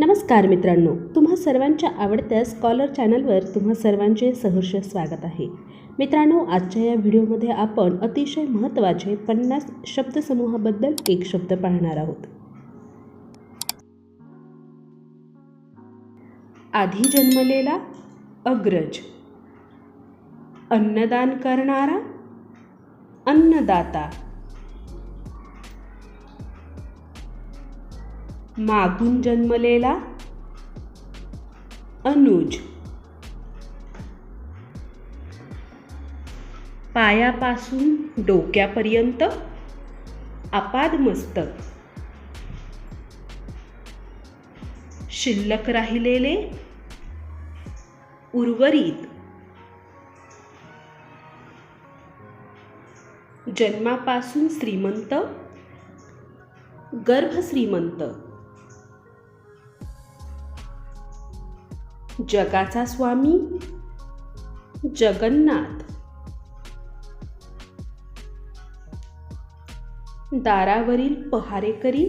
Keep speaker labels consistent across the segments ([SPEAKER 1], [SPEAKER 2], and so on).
[SPEAKER 1] नमस्कार मित्रांनो, तुम्हा सर्वांच्या आवडत्या स्कॉलर चॅनलवर तुम्हा सर्वांचे सहर्ष स्वागत आहे. मित्रांनो, आजच्या या व्हिडिओमध्ये आपण अतिशय महत्त्वाचे 50 शब्दसमूहाबद्दल एक शब्द पाहणार आहोत. आधी जन्मलेला अग्रज, अन्नदान करणारा अन्नदाता, मागून जन्मलेला अनुज, पायापासून डोक्यापर्यंत आपादमस्तक, शिल्लक राहिलेले उर्वरित, जन्मापासून श्रीमंत गर्भश्रीमंत, जगाचा स्वामी जगन्नाथ, दारावरील पहारेकरी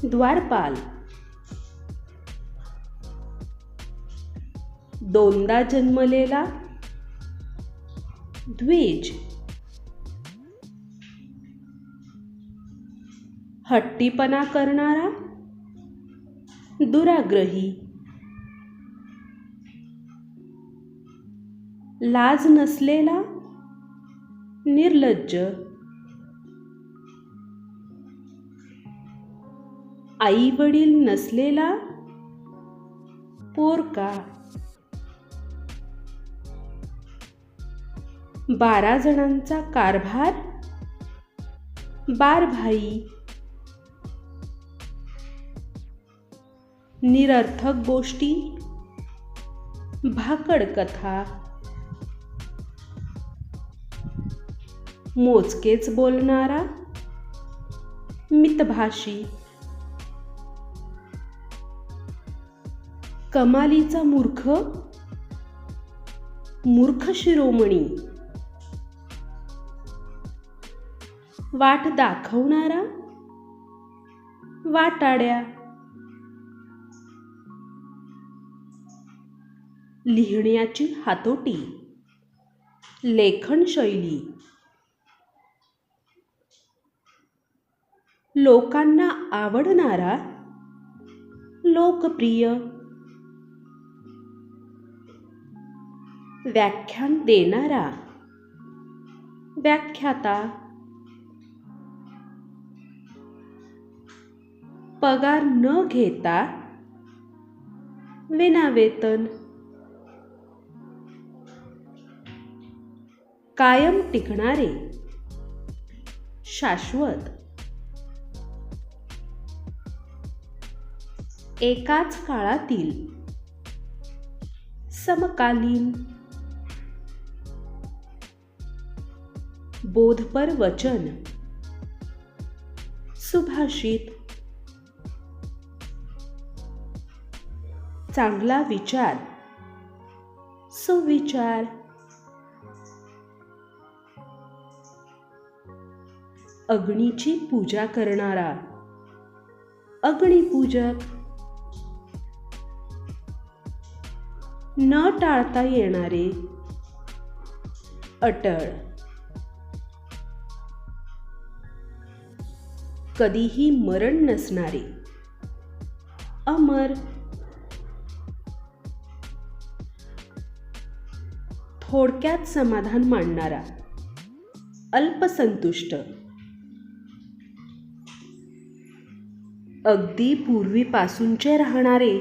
[SPEAKER 1] द्वारपाल, दोनदा जन्मलेला द्विज, हट्टीपणा करणारा दुराग्रही, लाज नसलेला निर्लज्ज, आई वडील नसलेला पोरका, 12 जणांचा कारभार बारभाई, निरर्थक गोष्टी भाकड कथा, मोजकेच बोलणारा मितभाषी, कमालीचा मूर्ख मूर्ख शिरोमणी, वाट दाखवणारा वाटाड्या, लिहिण्याची हातोटी लेखन शैली, लोकांना आवडणारा लोकप्रिय, व्याख्यान देणारा व्याख्याता, पगार न घेता विनावेतन, कायम टिकणारे शाश्वत, एकाच काळातील समकालीन, बोधपर वचन सुभाषित, चांगला विचार सुविचार, अग्नीची पूजा करणारा अग्निपूजक, न टाळता येणारे अटळ, कधीही मरण नसणारे अमर, थोडक्यात समाधान मानणारा अल्पसंतुष्ट, अगदी पूर्वीपासूनचे राहणारे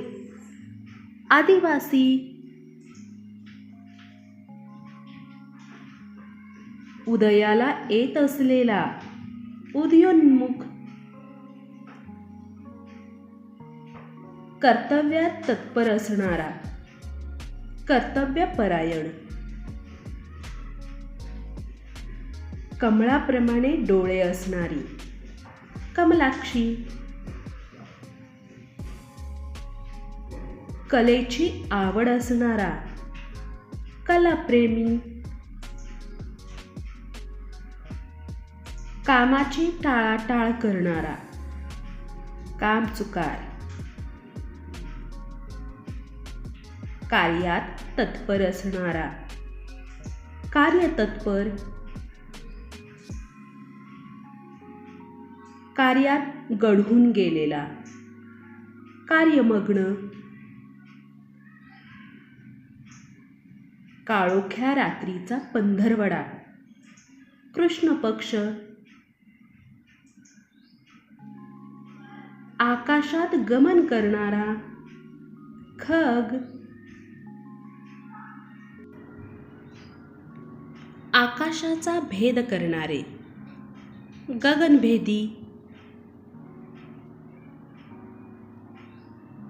[SPEAKER 1] आदिवासी, उदयाला येत असलेला उदयोन्मुख, कर्तव्यात तत्पर असणारा कर्तव्यपरायण, कमळाप्रमाणे डोळे असणारी कमलाक्षी, कलेची आवड असणारा कलाप्रेमी, कामाची टाळाटाळ करणारा कामचुकार, कार्यात तत्पर असणारा, कार्यतत्पर, कार्यात गढून गेलेला, कार्यमग्न, काळोख्या रात्रीचा पंधरवडा, कृष्ण पक्ष, आकाशात गमन करणारा, खग, आकाशाचा भेद करणारे, गगनभेदी,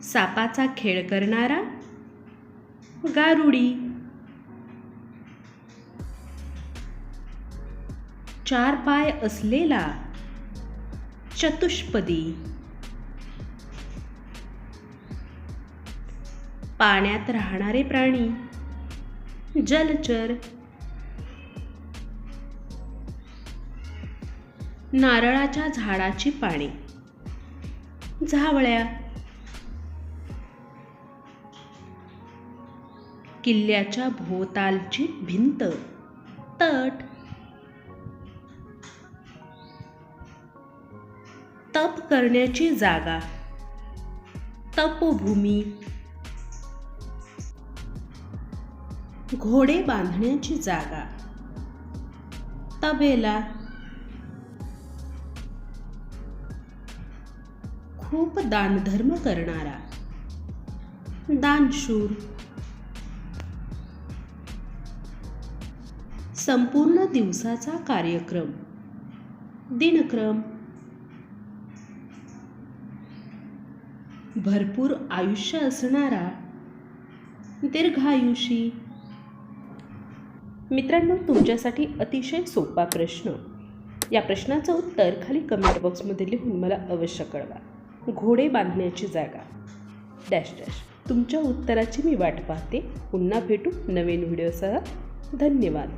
[SPEAKER 1] सापाचा खेळ करणारा, गारुडी, चार पाय असलेला, चतुष्पदी, पाण्यात राहणारे प्राणी, जलचर, नारळाच्या झाडाची पाने, झावळ्या, किल्ल्याच्या भोवतालची भिंत, तट, तप करण्याची जागा, तपोभूमी, घोडे बांधण्याची जागा, तबेला, खूप दानधर्म करणारा, दानशूर, संपूर्ण दिवसाचा कार्यक्रम, दिनक्रम, भरपूर आयुष्य असणारा, दीर्घायुषी. मित्रांनो, तुमच्यासाठी अतिशय सोपा प्रश्न. या प्रश्नाचं उत्तर खाली कमेंट बॉक्समध्ये लिहून मला अवश्य कळवा. घोडे बांधण्याची जागा डॅश डॅश. तुमच्या उत्तराची मी वाट पाहते. पुन्हा भेटू नवीन व्हिडिओसह. धन्यवाद.